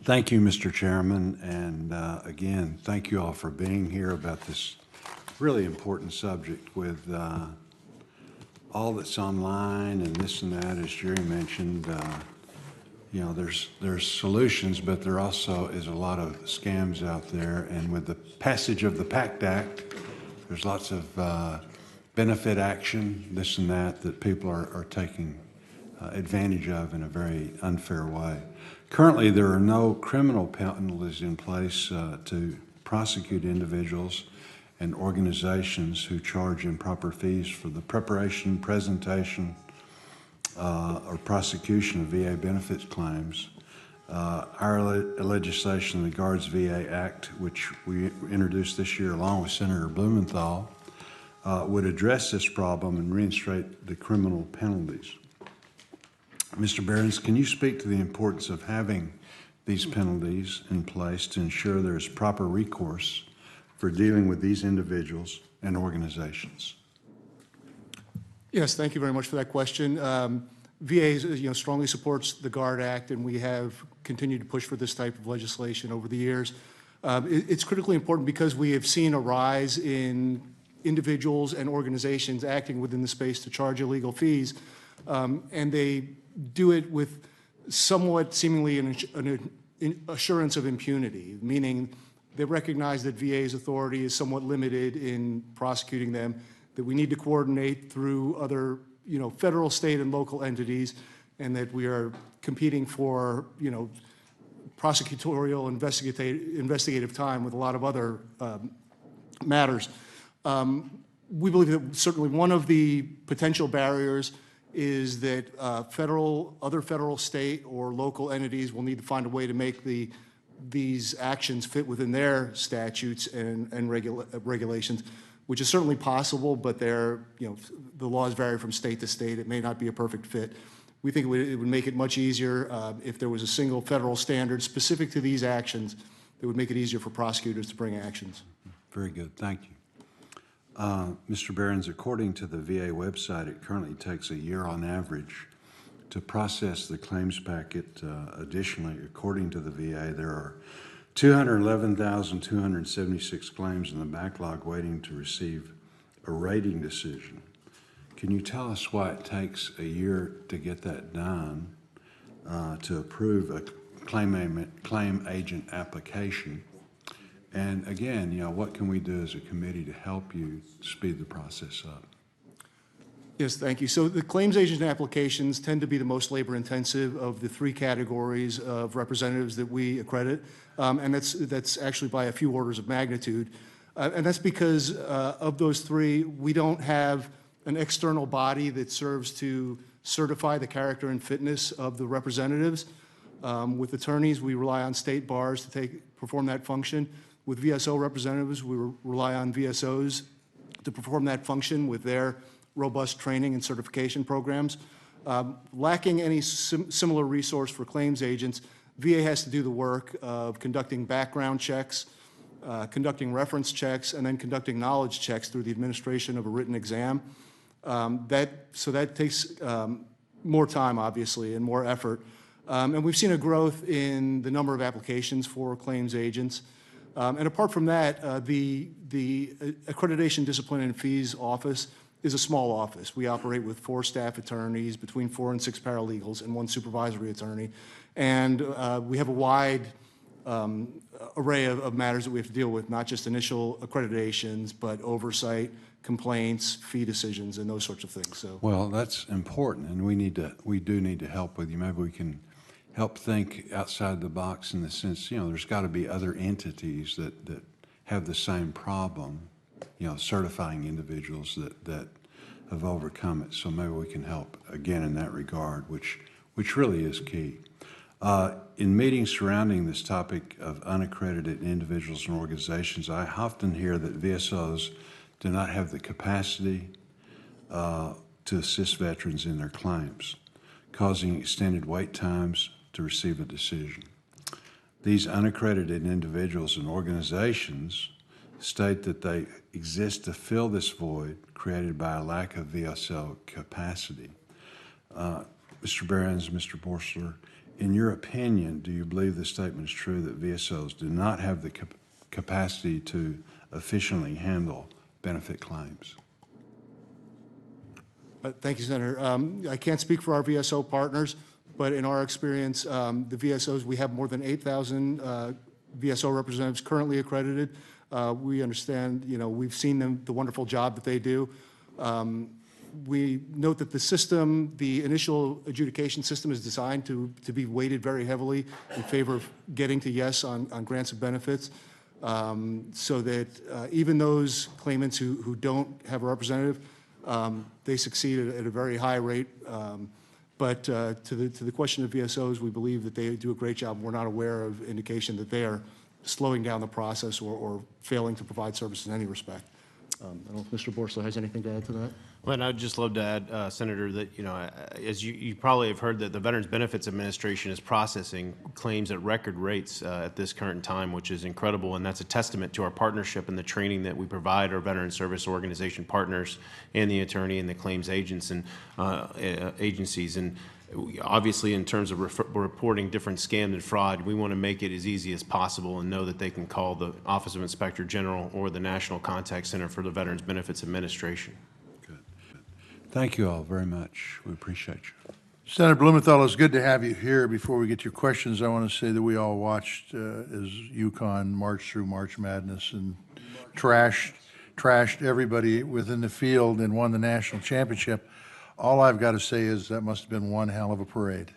Thank you, Mr. Chairman, and again, thank you all for being here about this really important subject with all that's online and this and that, as Jerry mentioned. You know, there's solutions, but there also is a lot of scams out there, and with the passage of the PACT Act, there's lots of benefit action, this and that people are taking advantage of in a very unfair way. Currently, there are no criminal penalties in place to prosecute individuals and organizations who charge improper fees for the preparation, presentation, or prosecution of VA benefits claims. Our legislation, the Guards VA Act, which we introduced this year along with Senator Blumenthal, would address this problem and reinstate the criminal penalties. Mr. Behrens, can you speak to the importance of having these penalties in place to ensure there is proper recourse for dealing with these individuals and organizations? Yes, thank you very much for that question. VA strongly supports the GUARD Act, and we have continued to push for this type of legislation over the years. It's critically important because we have seen a rise in individuals and organizations acting within the space to charge illegal fees, and they do it with somewhat seemingly an assurance of impunity, meaning they recognize that VA's authority is somewhat limited in prosecuting them, that we need to coordinate through other federal, state, and local entities, and that we are competing for prosecutorial investigative time with a lot of other matters. We believe that certainly one of the potential barriers is that other federal, state, or local entities will need to find a way to make these actions fit within their statutes and regulations, which is certainly possible, but the laws vary from state to state. It may not be a perfect fit. We think it would make it much easier if there was a single federal standard specific to these actions that would make it easier for prosecutors to bring actions. Very good, thank you. Mr. Behrens, according to the VA website, it currently takes a year on average to process the claims packet. Additionally, according to the VA, there are 211,276 claims in the backlog waiting to receive a rating decision. Can you tell us why it takes a year to get that done, to approve a claim agent application? And again, what can we do as a committee to help you speed the process up? Yes, thank you. So the claims agent applications tend to be the most labor intensive of the three categories of representatives that we accredit, and that's actually by a few orders of magnitude. And that's because of those three, we don't have an external body that serves to certify the character and fitness of the representatives. With attorneys, we rely on state bars to perform that function. With VSO representatives, we rely on VSOs to perform that function with their robust training and certification programs. Lacking any similar resource for claims agents, VA has to do the work of conducting background checks, conducting reference checks, and then conducting knowledge checks through the administration of a written exam. So that takes more time, obviously, and more effort. And we've seen a growth in the number of applications for claims agents. And apart from that, the Accreditation, Discipline, and Fees Office is a small office. We operate with 4 staff attorneys, between 4 and 6 paralegals, and 1 supervisory attorney. And we have a wide array of matters that we have to deal with, not just initial accreditations, but oversight, complaints, fee decisions, and those sorts of things. So, well, that's important, and we do need to help with you. Maybe we can help think outside the box in the sense, there's got to be other entities that have the same problem, certifying individuals that have overcome it. So maybe we can help again in that regard, which really is key. In meetings surrounding this topic of unaccredited individuals and organizations, I often hear that VSOs do not have the capacity to assist veterans in their claims, causing extended wait times to receive a decision. These unaccredited individuals and organizations state that they exist to fill this void created by a lack of VSO capacity. Mr. Behrens, Mr. Borsler, in your opinion, do you believe this statement is true that VSOs do not have the capacity to efficiently handle benefit claims? Thank you, Senator. I can't speak for our VSO partners, but in our experience, the VSOs, we have more than 8,000 VSO representatives currently accredited. We understand, we've seen the wonderful job that they do. We note that the system, the initial adjudication system, is designed to be weighted very heavily in favor of getting to yes on grants of benefits, so that even those claimants who don't have a representative, they succeed at a very high rate. But to the question of VSOs, we believe that they do a great job. We're not aware of indication that they are slowing down the process or failing to provide services in any respect. I don't know if Mr. Borslow has anything to add to that. Well, and I'd just love to add, Senator, that, as you probably have heard, that the Veterans Benefits Administration is processing claims at record rates at this current time, which is incredible, and that's a testament to our partnership and the training that we provide our Veteran Service Organization partners and the attorney and the claims agents and agencies. And obviously, in terms of reporting different scam and fraud, we want to make it as easy as possible and know that they can call the Office of Inspector General or the National Contact Center for the Veterans Benefits Administration. Thank you all very much. We appreciate you. Senator Blumenthal, it's good to have you here. Before we get to your questions, I want to say that we all watched as UConn marched through March Madness and trashed everybody within the field and won the national championship. All I've got to say is that must have been one hell of a parade.